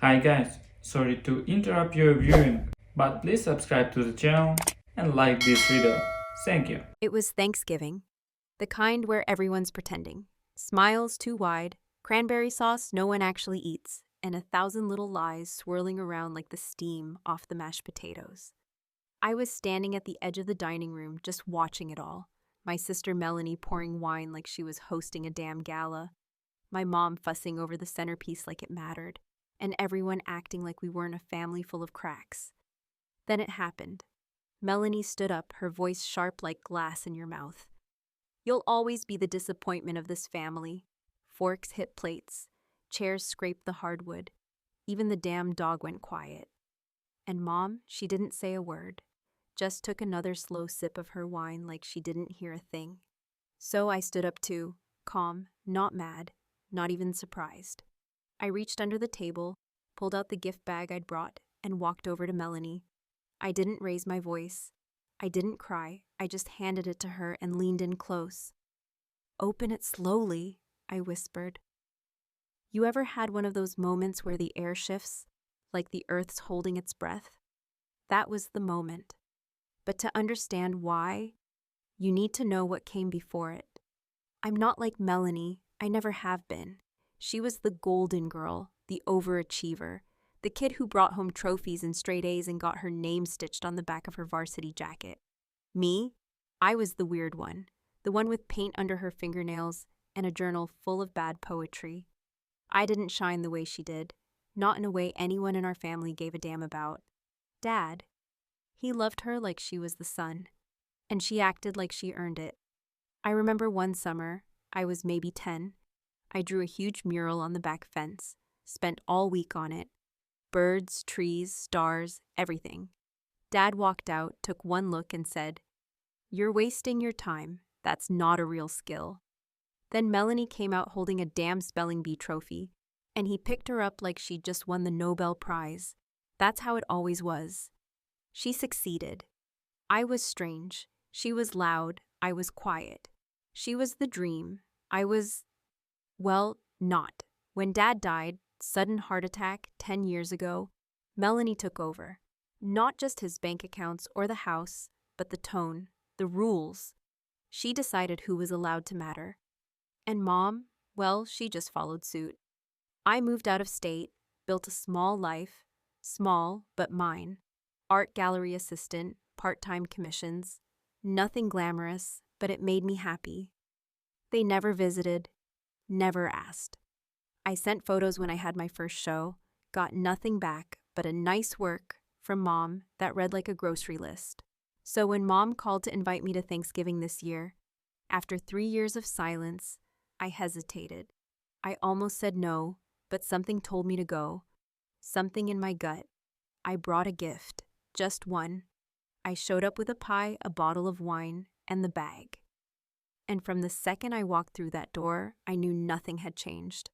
Hi guys, sorry to interrupt your viewing, but please subscribe to the channel and like this video. Thank you. It was Thanksgiving, the kind where everyone's pretending. Smiles too wide, cranberry sauce no one actually eats, and 1,000 little lies swirling around like the steam off the mashed potatoes. I was standing at the edge of the dining room just watching it all. My sister Melanie pouring wine like she was hosting a damn gala. My mom fussing over the centerpiece like it mattered, and everyone acting like we weren't a family full of cracks. Then it happened. Melanie stood up, her voice sharp like glass in your mouth. You'll always be the disappointment of this family. Forks hit plates. Chairs scraped the hardwood. Even the damn dog went quiet. And Mom, she didn't say a word. Just took another slow sip of her wine like she didn't hear a thing. So I stood up too, calm, not mad, not even surprised. I reached under the table, pulled out the gift bag I'd brought, and walked over to Melanie. I didn't raise my voice. I didn't cry. I just handed it to her and leaned in close. Open it slowly, I whispered. You ever had one of those moments where the air shifts, like the earth's holding its breath? That was the moment. But to understand why, you need to know what came before it. I'm not like Melanie. I never have been. She was the golden girl, the overachiever, the kid who brought home trophies and straight A's and got her name stitched on the back of her varsity jacket. Me? I was the weird one, the one with paint under her fingernails and a journal full of bad poetry. I didn't shine the way she did, not in a way anyone in our family gave a damn about. Dad, he loved her like she was the sun, and she acted like she earned it. I remember one summer, I was maybe 10, I drew a huge mural on the back fence, spent all week on it. Birds, trees, stars, everything. Dad walked out, took one look and said, "You're wasting your time. That's not a real skill." Then Melanie came out holding a damn spelling bee trophy, and he picked her up like she'd just won the Nobel Prize. That's how it always was. She succeeded. I was strange. She was loud. I was quiet. She was the dream. I was, well, not. When Dad died, sudden heart attack 10 years ago, Melanie took over. Not just his bank accounts or the house, but the tone, the rules. She decided who was allowed to matter. And Mom, well, she just followed suit. I moved out of state, built a small life, small but mine. Art gallery assistant, part-time commissions. Nothing glamorous, but it made me happy. They never visited, never asked. I sent photos when I had my first show, got nothing back but a nice work from Mom that read like a grocery list. So when Mom called to invite me to Thanksgiving this year, after 3 years of silence, I hesitated. I almost said no, but something told me to go. Something in my gut. I brought a gift, just one. I showed up with a pie, a bottle of wine, and the bag. And from the second I walked through that door, I knew nothing had changed.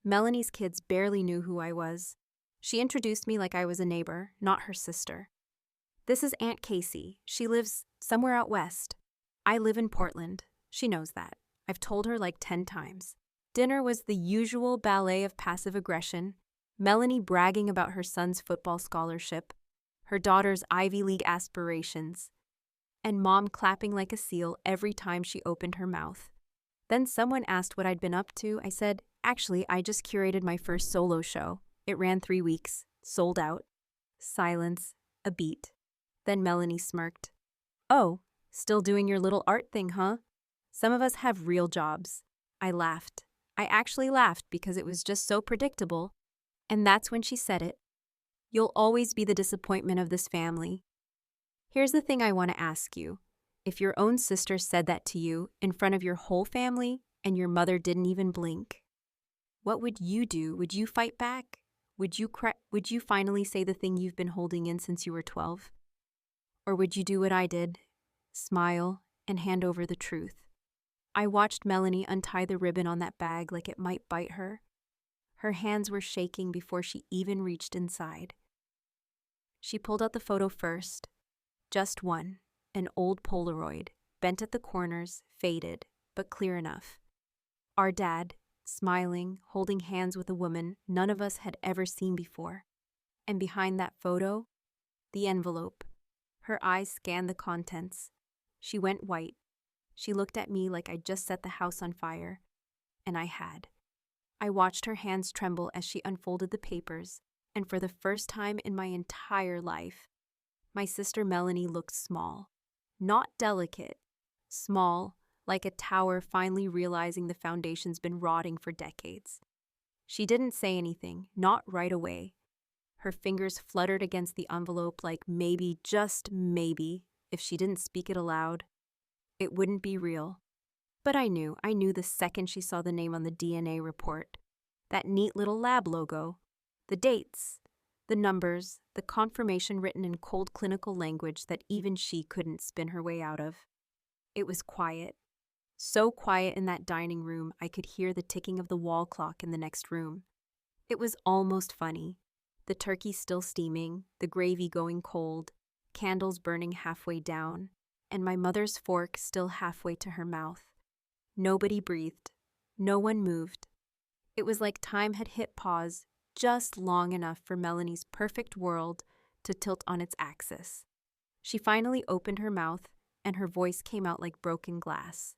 Melanie's kids barely knew who I was. She introduced me like I was a neighbor, not her sister. This is Aunt Casey. She lives somewhere out west. I live in Portland. She knows that. I've told her like 10 times. Dinner was the usual ballet of passive aggression. Melanie bragging about her son's football scholarship, her daughter's Ivy League aspirations, and Mom clapping like a seal every time she opened her mouth. Then someone asked what I'd been up to. I said, actually, I just curated my first solo show. It ran 3 weeks, sold out. Silence, a beat. Then Melanie smirked. Oh, still doing your little art thing, huh? Some of us have real jobs. I laughed. I actually laughed because it was just so predictable. And that's when she said it. You'll always be the disappointment of this family. Here's the thing I want to ask you. If your own sister said that to you in front of your whole family and your mother didn't even blink, what would you do? Would you fight back? Would you finally say the thing you've been holding in since you were 12? Or would you do what I did? Smile and hand over the truth. I watched Melanie untie the ribbon on that bag like it might bite her. Her hands were shaking before she even reached inside. She pulled out the photo first. Just one. An old Polaroid, bent at the corners, faded, but clear enough. Our dad, smiling, holding hands with a woman none of us had ever seen before. And behind that photo, the envelope. Her eyes scanned the contents. She went white. She looked at me like I'd just set the house on fire. And I had. I watched her hands tremble as she unfolded the papers, and for the first time in my entire life, my sister Melanie looked small. Not delicate. Small, like a tower finally realizing the foundation's been rotting for decades. She didn't say anything, not right away. Her fingers fluttered against the envelope like maybe, just maybe, if she didn't speak it aloud, it wouldn't be real. But I knew the second she saw the name on the DNA report. That neat little lab logo, the dates, the numbers, the confirmation written in cold clinical language that even she couldn't spin her way out of. It was quiet. So quiet in that dining room I could hear the ticking of the wall clock in the next room. It was almost funny. The turkey still steaming, the gravy going cold, candles burning halfway down, and my mother's fork still halfway to her mouth. Nobody breathed. No one moved. It was like time had hit pause just long enough for Melanie's perfect world to tilt on its axis. She finally opened her mouth, and her voice came out like broken glass.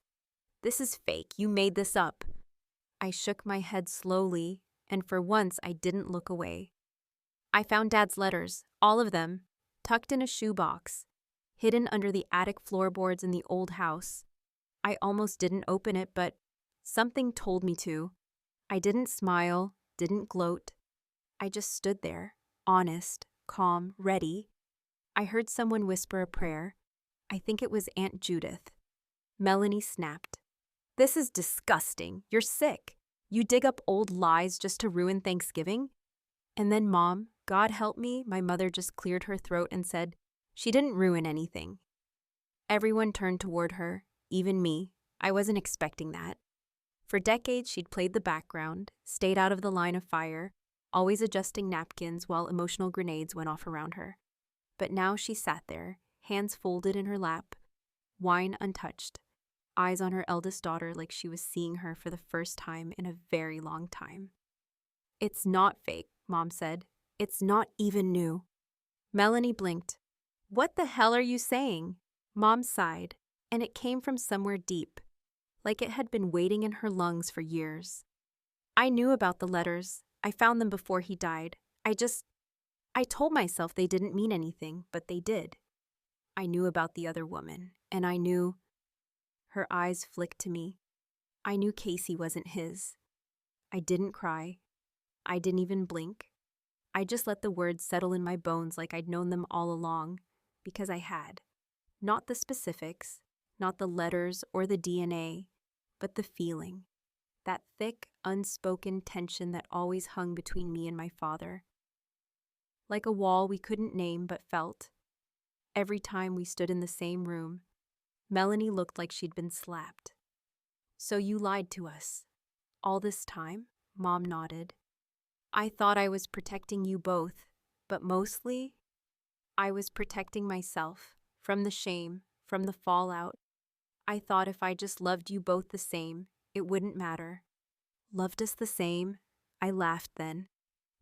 "This is fake. You made this up." I shook my head slowly, and for once I didn't look away. I found Dad's letters, all of them, tucked in a shoebox, hidden under the attic floorboards in the old house. I almost didn't open it, but something told me to. I didn't smile, didn't gloat. I just stood there, honest, calm, ready. I heard someone whisper a prayer. I think it was Aunt Judith. Melanie snapped. "This is disgusting. You're sick. You dig up old lies just to ruin Thanksgiving?" And then Mom, God help me, my mother just cleared her throat and said, "She didn't ruin anything." Everyone turned toward her, even me. I wasn't expecting that. For decades, she'd played the background, stayed out of the line of fire, always adjusting napkins while emotional grenades went off around her. But now she sat there, hands folded in her lap, wine untouched, eyes on her eldest daughter like she was seeing her for the first time in a very long time. "It's not fake," Mom said. "It's not even new." Melanie blinked. "What the hell are you saying?" Mom sighed, and it came from somewhere deep, like it had been waiting in her lungs for years. "I knew about the letters. I found them before he died. I told myself they didn't mean anything, but they did. I knew about the other woman, and I knew..." Her eyes flicked to me. I knew Casey wasn't his. I didn't cry. I didn't even blink. I just let the words settle in my bones like I'd known them all along, because I had. Not the specifics, not the letters or the DNA, but the feeling. That thick, unspoken tension that always hung between me and my father. Like a wall we couldn't name but felt. Every time we stood in the same room, Melanie looked like she'd been slapped. "So you lied to us. All this time?" Mom nodded. "I thought I was protecting you both, but mostly, I was protecting myself from the shame, from the fallout. I thought if I just loved you both the same, it wouldn't matter." "Loved us the same?" I laughed then.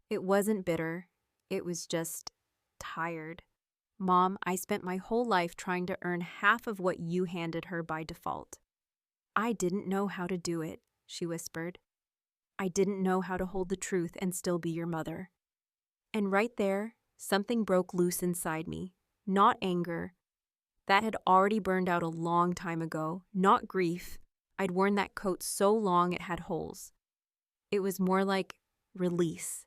It wasn't bitter. It was just tired. "Mom, I spent my whole life trying to earn half of what you handed her by default." "I didn't know how to do it," she whispered. "I didn't know how to hold the truth and still be your mother." And right there, something broke loose inside me. Not anger. That had already burned out a long time ago. Not grief. I'd worn that coat so long it had holes. It was more like release.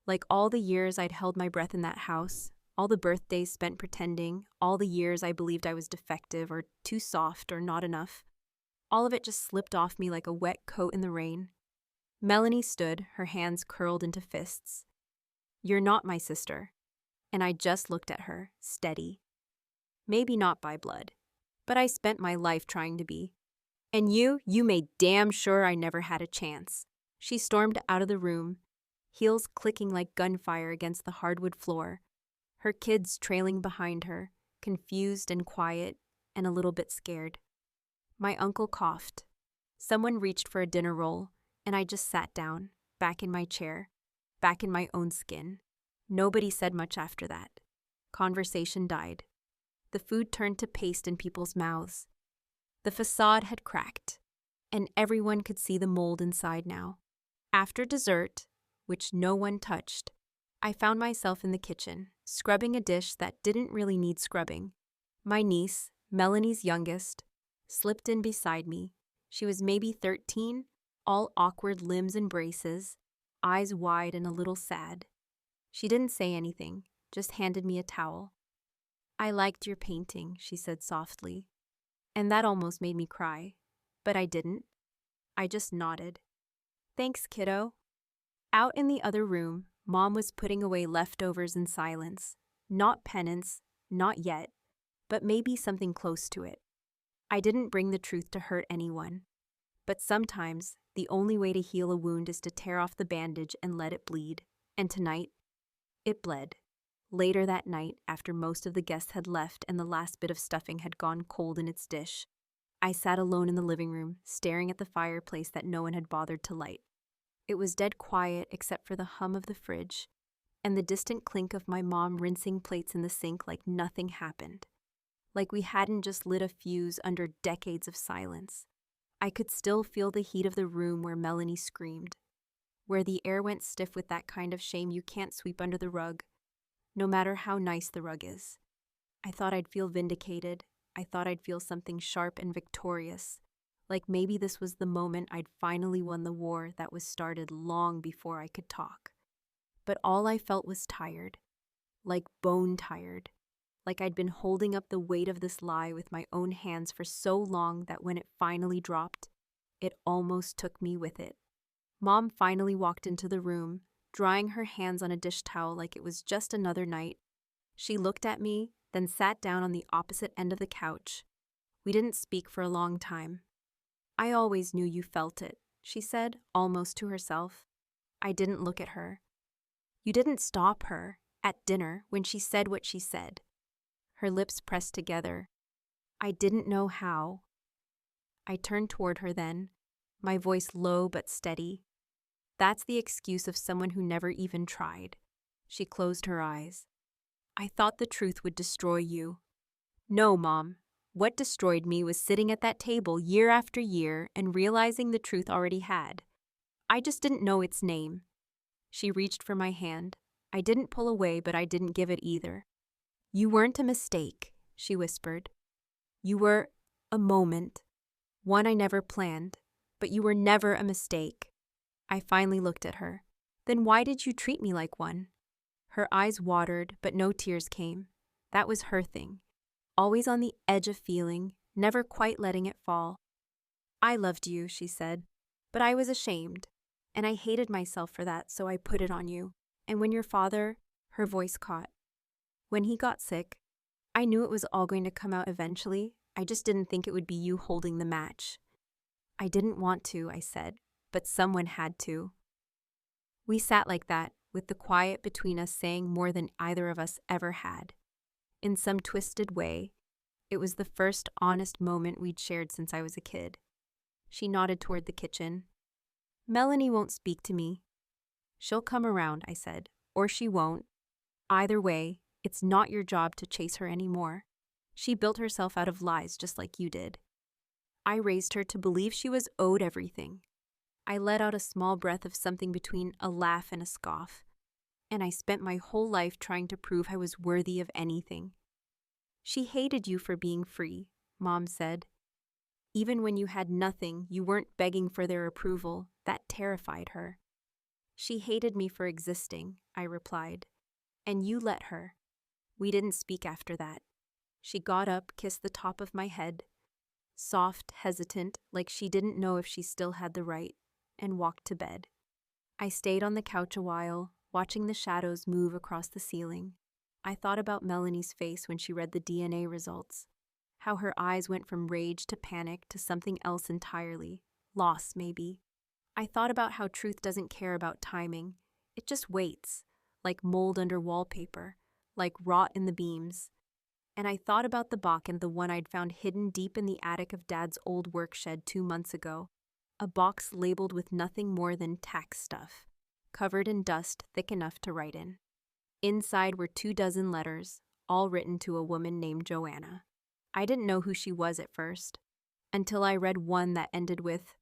Like all the years I'd held my breath in that house, all the birthdays spent pretending, all the years I believed I was defective or too soft or not enough. All of it just slipped off me like a wet coat in the rain. Melanie stood, her hands curled into fists. "You're not my sister." And I just looked at her, steady. Maybe not by blood, but I spent my life trying to be. "And you made damn sure I never had a chance." She stormed out of the room, heels clicking like gunfire against the hardwood floor, her kids trailing behind her, confused and quiet and a little bit scared. My uncle coughed. Someone reached for a dinner roll, and I just sat down, back in my chair, back in my own skin. Nobody said much after that. Conversation died. The food turned to paste in people's mouths. The facade had cracked, and everyone could see the mold inside now. After dessert, which no one touched, I found myself in the kitchen, scrubbing a dish that didn't really need scrubbing. My niece, Melanie's youngest, slipped in beside me. She was maybe 13, all awkward limbs and braces, eyes wide and a little sad. She didn't say anything, just handed me a towel. "I liked your painting," she said softly. And that almost made me cry. But I didn't. I just nodded. "Thanks, kiddo." Out in the other room, Mom was putting away leftovers in silence. Not penance, not yet, but maybe something close to it. I didn't bring the truth to hurt anyone. But sometimes, the only way to heal a wound is to tear off the bandage and let it bleed. And tonight, it bled. Later that night, after most of the guests had left and the last bit of stuffing had gone cold in its dish, I sat alone in the living room, staring at the fireplace that no one had bothered to light. It was dead quiet except for the hum of the fridge and the distant clink of my mom rinsing plates in the sink like nothing happened. Like we hadn't just lit a fuse under decades of silence. I could still feel the heat of the room where Melanie screamed, where the air went stiff with that kind of shame you can't sweep under the rug, no matter how nice the rug is. I thought I'd feel vindicated. I thought I'd feel something sharp and victorious, like maybe this was the moment I'd finally won the war that was started long before I could talk. But all I felt was tired, like bone tired, like I'd been holding up the weight of this lie with my own hands for so long that when it finally dropped, it almost took me with it. Mom finally walked into the room, drying her hands on a dish towel like it was just another night. She looked at me, then sat down on the opposite end of the couch. We didn't speak for a long time. "I always knew you felt it," she said, almost to herself. I didn't look at her. "You didn't stop her, at dinner, when she said what she said." Her lips pressed together. "I didn't know how." I turned toward her then, my voice low but steady. "That's the excuse of someone who never even tried." She closed her eyes. "I thought the truth would destroy you." "No, Mom. What destroyed me was sitting at that table year after year and realizing the truth already had. I just didn't know its name." She reached for my hand. I didn't pull away, but I didn't give it either. "You weren't a mistake," she whispered. "You were a moment. One I never planned, but you were never a mistake." I finally looked at her. "Then why did you treat me like one?" Her eyes watered, but no tears came. That was her thing. Always on the edge of feeling, never quite letting it fall. "I loved you," she said, "but I was ashamed, and I hated myself for that, so I put it on you. And when your father," her voice caught, "when he got sick, I knew it was all going to come out eventually. I just didn't think it would be you holding the match." "I didn't want to," I said, "but someone had to." We sat like that, with the quiet between us saying more than either of us ever had. In some twisted way, it was the first honest moment we'd shared since I was a kid. She nodded toward the kitchen. "Melanie won't speak to me." "She'll come around," I said, "or she won't. Either way, it's not your job to chase her anymore. She built herself out of lies just like you did." I raised her to believe she was owed everything. I let out a small breath of something between a laugh and a scoff. And I spent my whole life trying to prove I was worthy of anything. "She hated you for being free," Mom said. "Even when you had nothing, you weren't begging for their approval. That terrified her." "She hated me for existing," I replied. "And you let her." We didn't speak after that. She got up, kissed the top of my head, soft, hesitant, like she didn't know if she still had the right, and walked to bed. I stayed on the couch a while, watching the shadows move across the ceiling. I thought about Melanie's face when she read the DNA results, how her eyes went from rage to panic to something else entirely, loss maybe. I thought about how truth doesn't care about timing. It just waits, like mold under wallpaper, like rot in the beams. And I thought about the Bach and the one I'd found hidden deep in the attic of Dad's old work shed 2 months ago. a box labeled with nothing more than tax stuff, covered in dust thick enough to write in. Inside were 24 letters, all written to a woman named Joanna. I didn't know who she was at first, until I read one that ended with,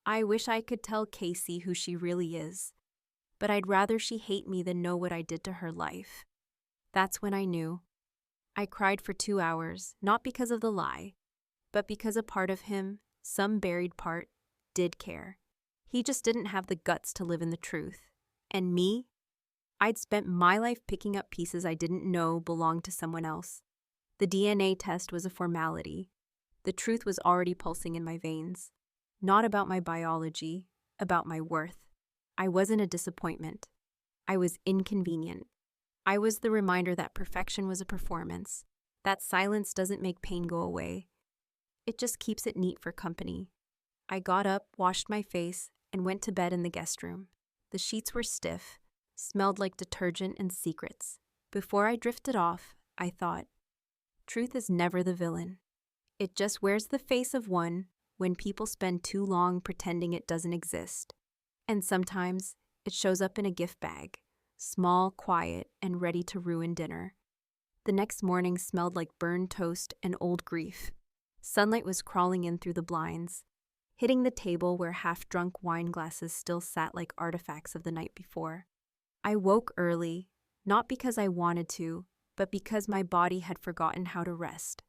"I wish I could tell Casey who she really is, but I'd rather she hate me than know what I did to her life." That's when I knew. I cried for 2 hours, not because of the lie, but because a part of him, some buried part, did care. He just didn't have the guts to live in the truth. And me? I'd spent my life picking up pieces I didn't know belonged to someone else. The DNA test was a formality. The truth was already pulsing in my veins. Not about my biology, about my worth. I wasn't a disappointment. I was inconvenient. I was the reminder that perfection was a performance, that silence doesn't make pain go away. It just keeps it neat for company. I got up, washed my face, and went to bed in the guest room. The sheets were stiff, smelled like detergent and secrets. Before I drifted off, I thought, truth is never the villain. It just wears the face of one when people spend too long pretending it doesn't exist. And sometimes it shows up in a gift bag, small, quiet, and ready to ruin dinner. The next morning smelled like burned toast and old grief. Sunlight was crawling in through the blinds, hitting the table where half-drunk wine glasses still sat like artifacts of the night before. I woke early, not because I wanted to, but because my body had forgotten how to rest.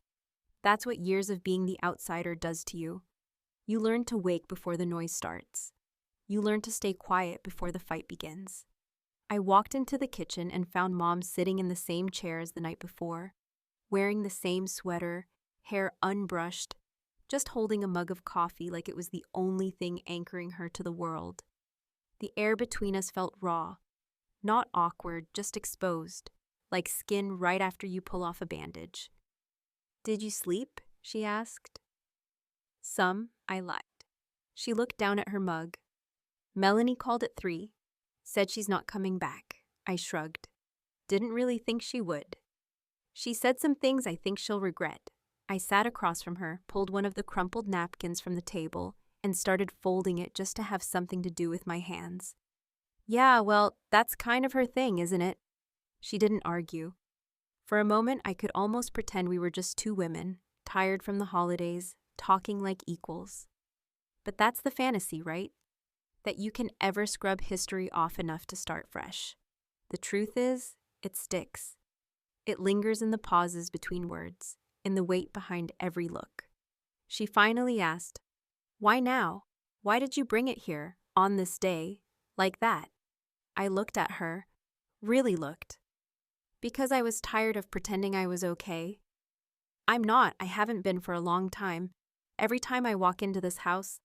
That's what years of being the outsider does to you. You learn to wake before the noise starts. You learn to stay quiet before the fight begins. I walked into the kitchen and found Mom sitting in the same chair as the night before, wearing the same sweater, hair unbrushed, just holding a mug of coffee like it was the only thing anchoring her to the world. The air between us felt raw, not awkward, just exposed, like skin right after you pull off a bandage. "Did you sleep?" she asked. "Some," I lied. She looked down at her mug. "Melanie called at 3. Said she's not coming back." I shrugged. Didn't really think she would. "She said some things I think she'll regret." I sat across from her, pulled one of the crumpled napkins from the table, and started folding it just to have something to do with my hands. "Yeah, well, that's kind of her thing, isn't it?" She didn't argue. For a moment, I could almost pretend we were just two women, tired from the holidays, talking like equals. But that's the fantasy, right? That you can ever scrub history off enough to start fresh. The truth is, it sticks. It lingers in the pauses between words, in the weight behind every look. She finally asked, "Why now? Why did you bring it here, on this day, like that?" I looked at her, really looked. Because I was tired of pretending I was okay. I'm not, I haven't been for a long time. Every time I walk into this house,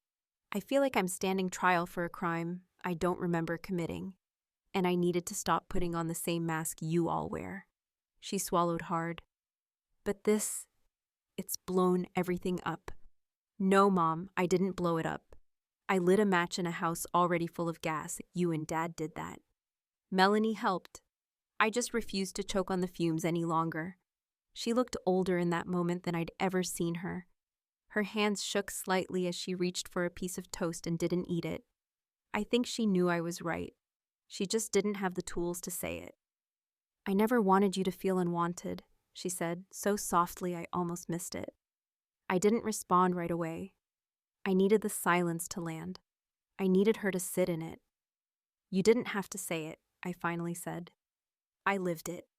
I feel like I'm standing trial for a crime I don't remember committing, and I needed to stop putting on the same mask you all wear. She swallowed hard. But this, it's blown everything up. No, Mom, I didn't blow it up. I lit a match in a house already full of gas. You and Dad did that. Melanie helped. I just refused to choke on the fumes any longer. She looked older in that moment than I'd ever seen her. Her hands shook slightly as she reached for a piece of toast and didn't eat it. I think she knew I was right. She just didn't have the tools to say it. "I never wanted you to feel unwanted," she said, so softly I almost missed it. I didn't respond right away. I needed the silence to land. I needed her to sit in it. "You didn't have to say it," I finally said. "I lived it."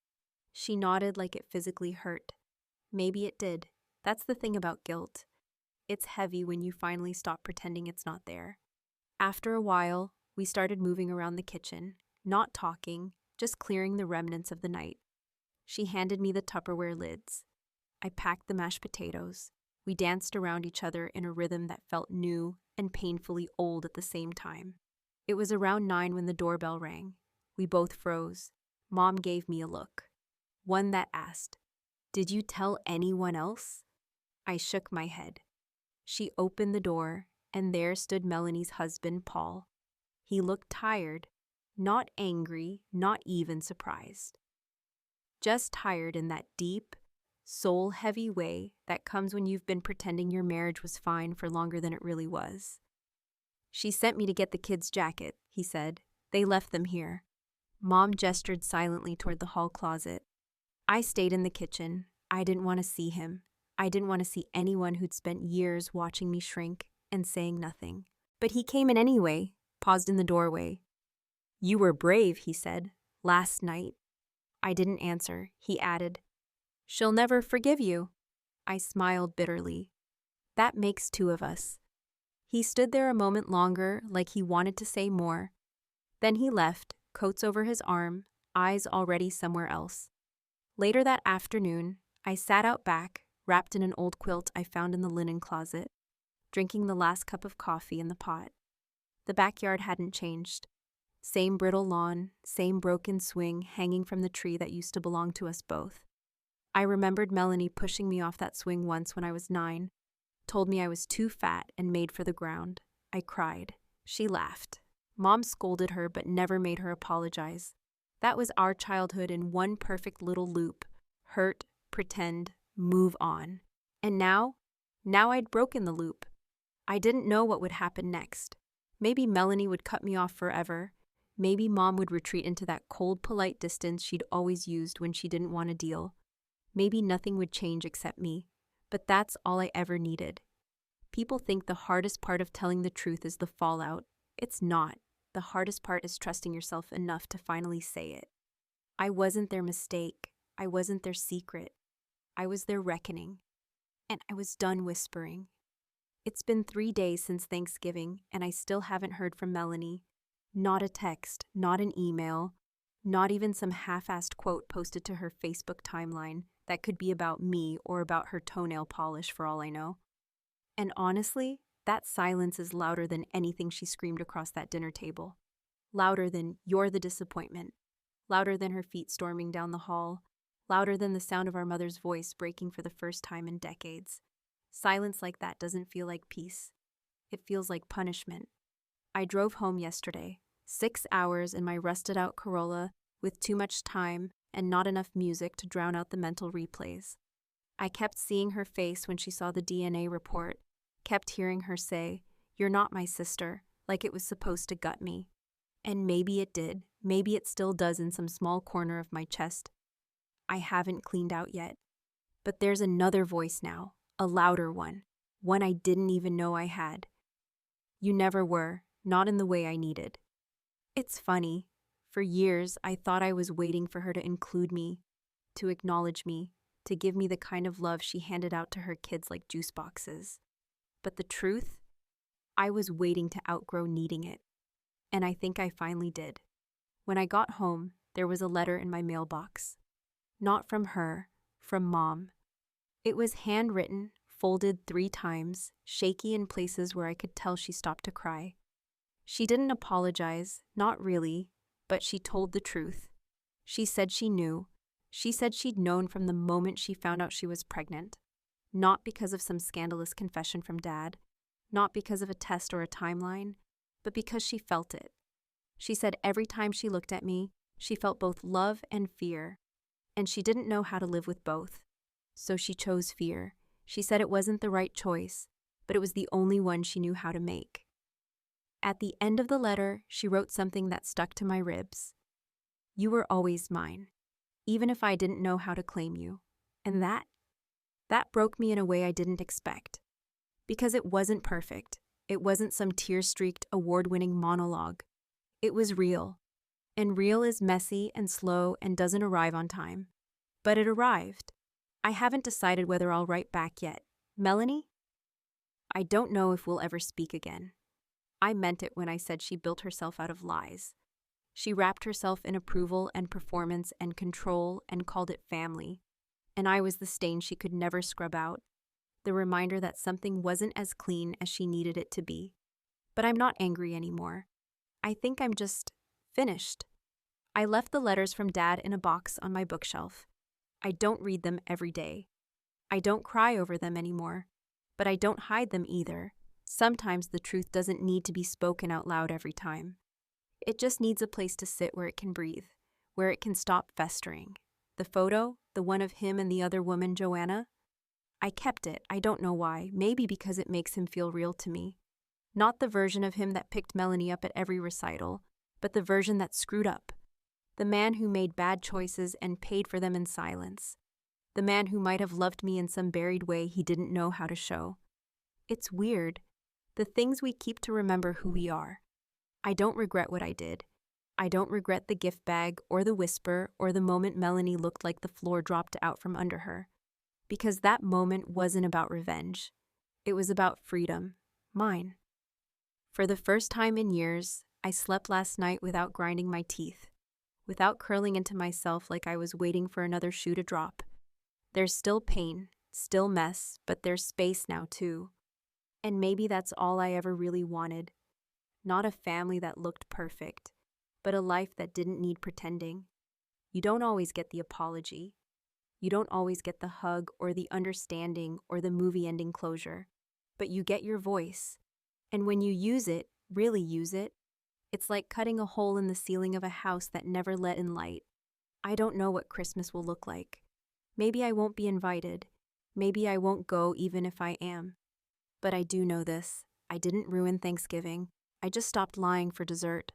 She nodded like it physically hurt. Maybe it did. That's the thing about guilt. It's heavy when you finally stop pretending it's not there. After a while, we started moving around the kitchen, not talking, just clearing the remnants of the night. She handed me the Tupperware lids. I packed the mashed potatoes. We danced around each other in a rhythm that felt new and painfully old at the same time. It was around 9 when the doorbell rang. We both froze. Mom gave me a look. One that asked, "Did you tell anyone else?" I shook my head. She opened the door, and there stood Melanie's husband, Paul. He looked tired, not angry, not even surprised. Just tired in that deep, soul-heavy way that comes when you've been pretending your marriage was fine for longer than it really was. She sent me to get the kids' jacket, he said. They left them here. Mom gestured silently toward the hall closet. I stayed in the kitchen. I didn't want to see him. I didn't want to see anyone who'd spent years watching me shrink and saying nothing. But he came in anyway, paused in the doorway. You were brave, he said, last night. I didn't answer. He added, She'll never forgive you. I smiled bitterly. That makes two of us. He stood there a moment longer, like he wanted to say more. Then he left, coats over his arm, eyes already somewhere else. Later that afternoon, I sat out back, wrapped in an old quilt I found in the linen closet, drinking the last cup of coffee in the pot. The backyard hadn't changed. Same brittle lawn, same broken swing hanging from the tree that used to belong to us both. I remembered Melanie pushing me off that swing once when I was 9, told me I was too fat and made for the ground. I cried. She laughed. Mom scolded her but never made her apologize. That was our childhood in one perfect little loop. Hurt, pretend, move on. And now I'd broken the loop. I didn't know what would happen next. Maybe Melanie would cut me off forever. Maybe Mom would retreat into that cold, polite distance she'd always used when she didn't want to deal. Maybe nothing would change except me. But that's all I ever needed. People think the hardest part of telling the truth is the fallout. It's not. The hardest part is trusting yourself enough to finally say it. I wasn't their mistake. I wasn't their secret. I was their reckoning. And I was done whispering. It's been 3 days since Thanksgiving, and I still haven't heard from Melanie. Not a text, not an email, not even some half-assed quote posted to her Facebook timeline that could be about me or about her toenail polish for all I know. And honestly, that silence is louder than anything she screamed across that dinner table. Louder than, "You're the disappointment." Louder than her feet storming down the hall. Louder than the sound of our mother's voice breaking for the first time in decades. Silence like that doesn't feel like peace. It feels like punishment. I drove home yesterday, 6 hours in my rusted-out Corolla with too much time and not enough music to drown out the mental replays. I kept seeing her face when she saw the DNA report, kept hearing her say, "You're not my sister," like it was supposed to gut me. And maybe it did, maybe it still does in some small corner of my chest. I haven't cleaned out yet. But there's another voice now, a louder one I didn't even know I had. You never were, not in the way I needed. It's funny. For years, I thought I was waiting for her to include me, to acknowledge me, to give me the kind of love she handed out to her kids like juice boxes. But the truth? I was waiting to outgrow needing it. And I think I finally did. When I got home, there was a letter in my mailbox. Not from her, from Mom. It was handwritten, folded 3 times, shaky in places where I could tell she stopped to cry. She didn't apologize, not really, but she told the truth. She said she knew. She said she'd known from the moment she found out she was pregnant. Not because of some scandalous confession from Dad, not because of a test or a timeline, but because she felt it. She said every time she looked at me, she felt both love and fear, and she didn't know how to live with both. So she chose fear. She said it wasn't the right choice, but it was the only one she knew how to make. At the end of the letter, she wrote something that stuck to my ribs. You were always mine, even if I didn't know how to claim you. And that broke me in a way I didn't expect. Because it wasn't perfect. It wasn't some tear-streaked, award-winning monologue. It was real. And real is messy and slow and doesn't arrive on time. But it arrived. I haven't decided whether I'll write back yet. Melanie? I don't know if we'll ever speak again. I meant it when I said she built herself out of lies. She wrapped herself in approval and performance and control and called it family. And I was the stain she could never scrub out, the reminder that something wasn't as clean as she needed it to be. But I'm not angry anymore. I think I'm just finished. I left the letters from Dad in a box on my bookshelf. I don't read them every day. I don't cry over them anymore, but I don't hide them either. Sometimes the truth doesn't need to be spoken out loud every time. It just needs a place to sit where it can breathe, where it can stop festering. The photo, the one of him and the other woman, Joanna, I kept it. I don't know why. Maybe because it makes him feel real to me. Not the version of him that picked Melanie up at every recital, but the version that screwed up. The man who made bad choices and paid for them in silence. The man who might have loved me in some buried way he didn't know how to show. It's weird. The things we keep to remember who we are. I don't regret what I did. I don't regret the gift bag or the whisper or the moment Melanie looked like the floor dropped out from under her. Because that moment wasn't about revenge. It was about freedom. Mine. For the first time in years, I slept last night without grinding my teeth, without curling into myself like I was waiting for another shoe to drop. There's still pain, still mess, but there's space now too. And maybe that's all I ever really wanted. Not a family that looked perfect, but a life that didn't need pretending. You don't always get the apology. You don't always get the hug or the understanding or the movie ending closure, but you get your voice. And when you use it, really use it, it's like cutting a hole in the ceiling of a house that never let in light. I don't know what Christmas will look like. Maybe I won't be invited. Maybe I won't go even if I am. But I do know this. I didn't ruin Thanksgiving. I just stopped lying for dessert.